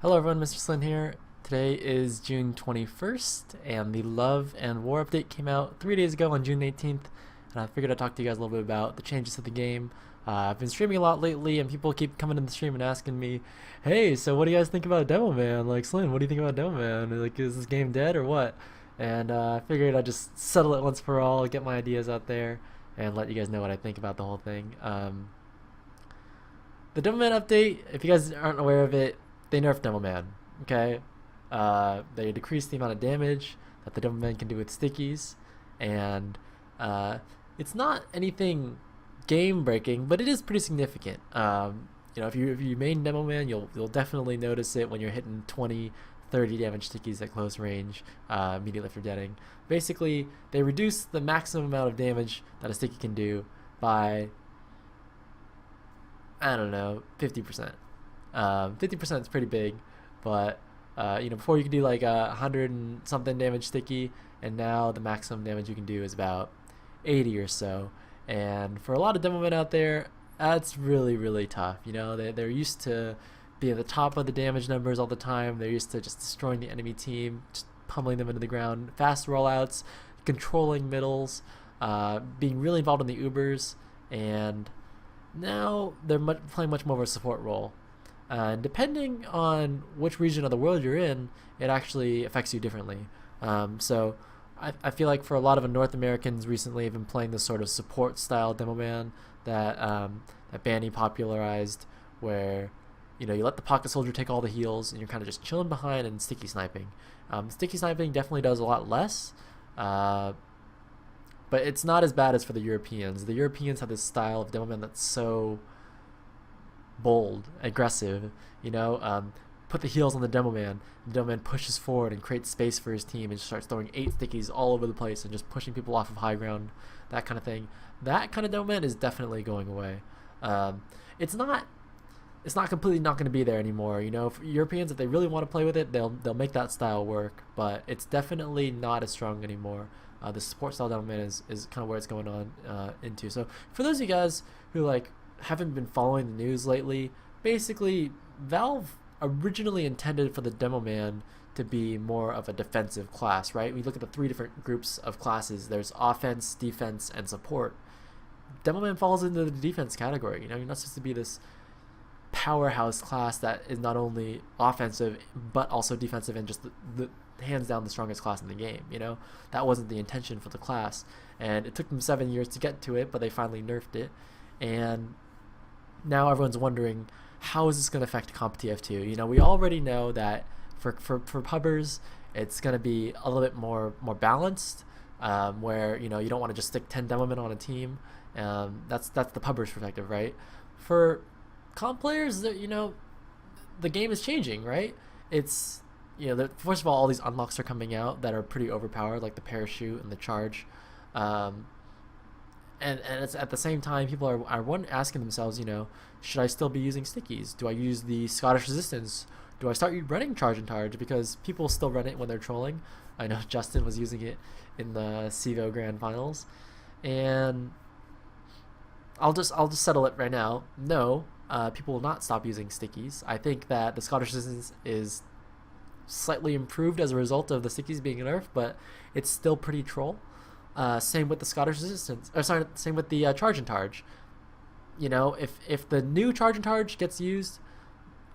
Hello everyone, Mr. SLIN here. Today is June 21st, and the Love and War update came out 3 days ago on June 18th, and I figured I'd talk to you guys a little bit about the changes to the game. I've been streaming a lot lately, and people keep coming in the stream and asking me, hey, so what do you guys think about Demoman? Like, SLIN, what do you think about Demoman? Like, is this game dead or what? And I figured I'd just settle it once for all, get my ideas out there, and let you guys know what I think about the whole thing. The Demoman update, if you guys aren't aware of it, they nerfed Demoman. Okay, they decreased the amount of damage that the Demoman can do with Stickies, and it's not anything game breaking, but it is pretty significant. If you main Demoman, you'll definitely notice it when you're hitting 20, 30 damage Stickies at close range immediately after deading. Basically, they reduce the maximum amount of damage that a Sticky can do by, I don't know, 50%. 50% is pretty big, but before you could do like 100 and something damage Sticky, and now the maximum damage you can do is about 80 or so. And for a lot of Demomen out there, that's really tough. They're used to being at the top of the damage numbers all the time. They're used to just destroying the enemy team, just pummeling them into the ground, fast rollouts, controlling middles, being really involved in the Ubers, and now they're playing much more of a support role. And depending on which region of the world you're in, it actually affects you differently. So I feel like for a lot of North Americans recently have been playing this sort of support style Demoman that Banny popularized, where you let the pocket soldier take all the heals and you're kind of just chilling behind and sticky sniping. Sticky sniping definitely does a lot less, but it's not as bad as for the Europeans. The Europeans have this style of Demoman that's so bold, aggressive, put the heals on the Demoman. The Demoman pushes forward and creates space for his team and just starts throwing 8 Stickies all over the place and just pushing people off of high ground, that kind of thing. That kind of Demoman is definitely going away. It's not completely not going to be there anymore. For Europeans, if they really want to play with it, they'll make that style work, but it's definitely not as strong anymore. The support style Demoman is kind of where it's going on into. So for those of you guys who haven't been following the news lately, basically Valve originally intended for the Demoman to be more of a defensive class, right? We look at the 3 different groups of classes. There's offense, defense, and support. Demoman falls into the defense category. You're not supposed to be this powerhouse class that is not only offensive but also defensive and just the hands down the strongest class in the game. That wasn't the intention for the class, and it took them 7 years to get to it, but they finally nerfed it. And now everyone's wondering, how is this going to affect Comp TF2? We already know that for pubbers, it's going to be a little bit more balanced, where you don't want to just stick 10 Demomen on a team. That's the pubber's perspective, right? For comp players, the game is changing, right? It's first of all these unlocks are coming out that are pretty overpowered, like the parachute and the charge. And it's at the same time people are asking themselves, should I still be using Stickies? Do I use the Scottish Resistance? Do I start running Charge and Targe? Because people still run it when they're trolling. I know Justin was using it in the CEVO Grand Finals, and I'll just settle it right now. No, people will not stop using Stickies. I think that the Scottish Resistance is slightly improved as a result of the Stickies being nerfed, but it's still pretty troll. Same with the Scottish Resistance. Same with the Charge and Targe. If the new Charge and Targe gets used,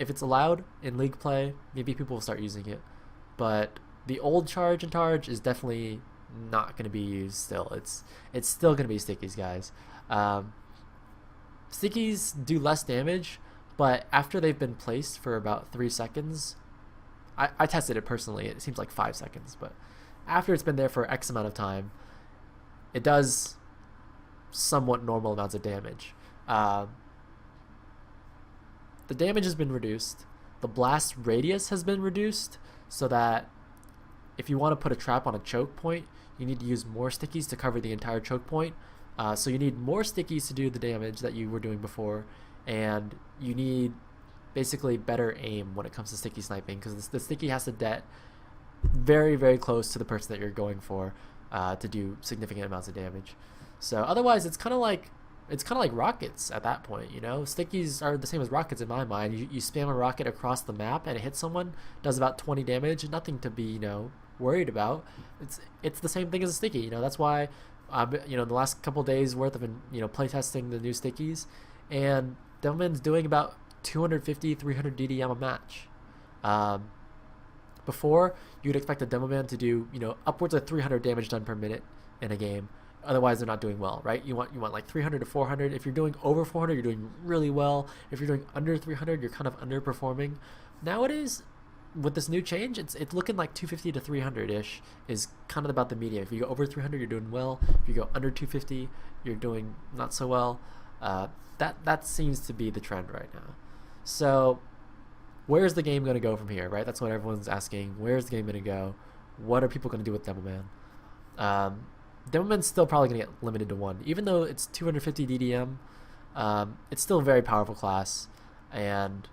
if it's allowed in league play, maybe people will start using it. But the old Charge and Targe is definitely not going to be used still. It's still going to be Stickies, guys. Stickies do less damage, but after they've been placed for about 3 seconds, I tested it personally. It seems like 5 seconds, but after it's been there for X amount of time, it does somewhat normal amounts of damage. The damage has been reduced. The blast radius has been reduced, so that if you want to put a trap on a choke point, you need to use more Stickies to cover the entire choke point. So you need more Stickies to do the damage that you were doing before, and you need basically better aim when it comes to Sticky sniping, because the Sticky has to det very close to the person that you're going for to do significant amounts of damage. So otherwise, it's kind of like it's kind of like rockets at that point, you know. Stickies are the same as rockets in my mind. You spam a rocket across the map and it hits someone, does about 20 damage, nothing to be, you know, worried about. It's the same thing as a sticky, you know. That's why you know, the last couple days worth of, you know, playtesting the new stickies, and Demoman's doing about 250 300 DDM a match. Before, you'd expect a Demoman to do, you know, upwards of 300 damage done per minute in a game. Otherwise, they're not doing well, right? You want like 300 to 400. If you're doing over 400, you're doing really well. If you're doing under 300, you're kind of underperforming. Nowadays, with this new change, it's looking like 250 to 300-ish is kind of about the median. If you go over 300, you're doing well. If you go under 250, you're doing not so well. That seems to be the trend right now. So where's the game going to go from here, right? That's what everyone's asking. Where's the game going to go? What are people going to do with Demoman? Demoman's still probably going to get limited to 1. Even though it's 250 DDM, it's still a very powerful class, and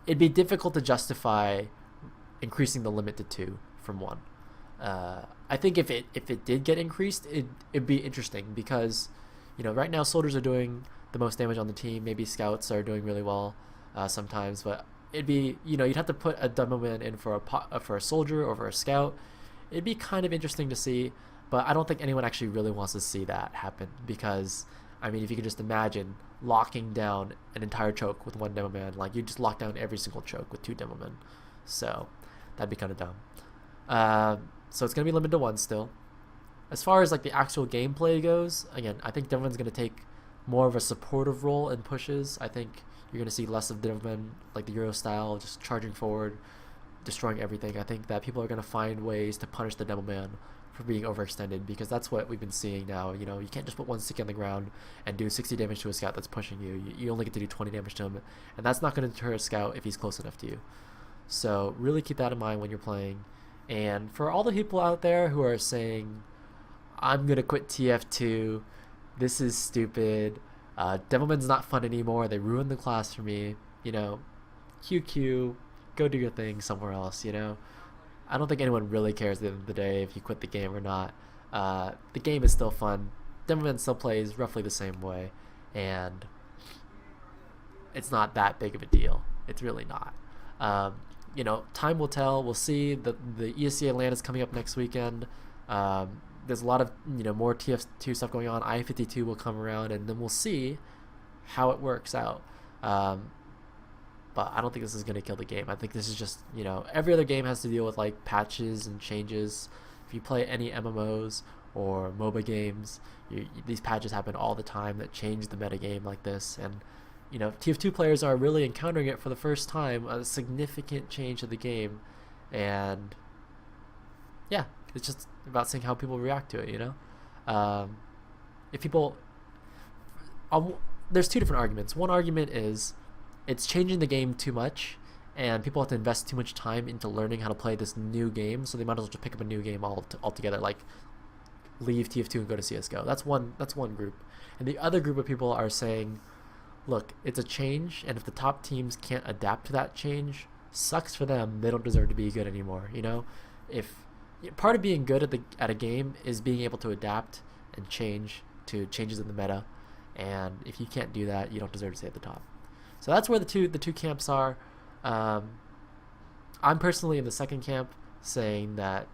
it'd be difficult to justify increasing the limit to 2 from 1. I think if it did get increased, it'd be interesting, because, you know, right now soldiers are doing the most damage on the team. Maybe scouts are doing really well sometimes, but it'd be, you know, you'd have to put a Demoman in for a soldier or for a scout. It'd be kind of interesting to see, but I don't think anyone actually really wants to see that happen, because, I mean, if you could just imagine locking down an entire choke with 1 Demoman, like, you just lock down every single choke with 2 Demoman. So that'd be kind of dumb. So it's going to be limited to 1 still. As far as like the actual gameplay goes, again, I think Demoman's going to take more of a supportive role in pushes. I think you're going to see less of Demoman like the Euro style, just charging forward, destroying everything. I think that people are going to find ways to punish the Demoman for being overextended, because that's what we've been seeing now. You know, you can't just put 1 stick on the ground and do 60 damage to a scout that's pushing you. You only get to do 20 damage to him, and that's not going to deter a scout if he's close enough to you. So really keep that in mind when you're playing. And for all the people out there who are saying, I'm going to quit TF2, this is stupid, Demoman's not fun anymore, they ruined the class for me, you know, QQ, go do your thing somewhere else, you know. I don't think anyone really cares at the end of the day if you quit the game or not. The game is still fun. Demoman still plays roughly the same way, and it's not that big of a deal. It's really not. You know, time will tell. We'll see. The ESC Atlanta is coming up next weekend. There's a lot of, you know, more TF2 stuff going on. I-52 will come around, and then we'll see how it works out. But I don't think this is going to kill the game. I think this is just, you know, every other game has to deal with like patches and changes. If you play any MMOs or MOBA games, these patches happen all the time that change the metagame like this. And, you know, TF2 players are really encountering it for the first time, a significant change to the game. And yeah, it's just about seeing how people react to it, you know. If people, there's 2 different arguments. One argument is it's changing the game too much, and people have to invest too much time into learning how to play this new game, so they might as well just pick up a new game altogether, like leave TF2 and go to CSGO. That's one group. And the other group of people are saying, look, it's a change, and if the top teams can't adapt to that change, sucks for them. They don't deserve to be good anymore, you know. If part of being good at a game is being able to adapt and change to changes in the meta, and if you can't do that, you don't deserve to stay at the top. So that's where the two camps are. I'm personally in the second camp, saying that,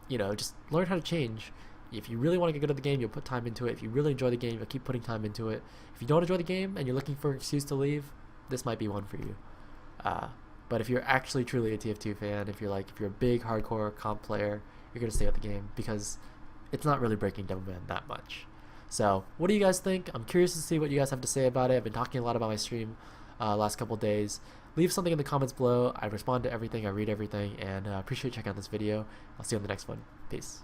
you know, just learn how to change. If you really want to get good at the game, you'll put time into it. If you really enjoy the game, you'll keep putting time into it. If you don't enjoy the game and you're looking for an excuse to leave, this might be one for you. But if you're actually truly a TF2 fan, if you're a big hardcore comp player, you're gonna stay at the game, because it's not really breaking Demoman that much. So what do you guys think? I'm curious to see what you guys have to say about it. I've been talking a lot about my stream last couple days. Leave something in the comments below. I respond to everything, I read everything, and appreciate you checking out this video. I'll see you on the next one. Peace.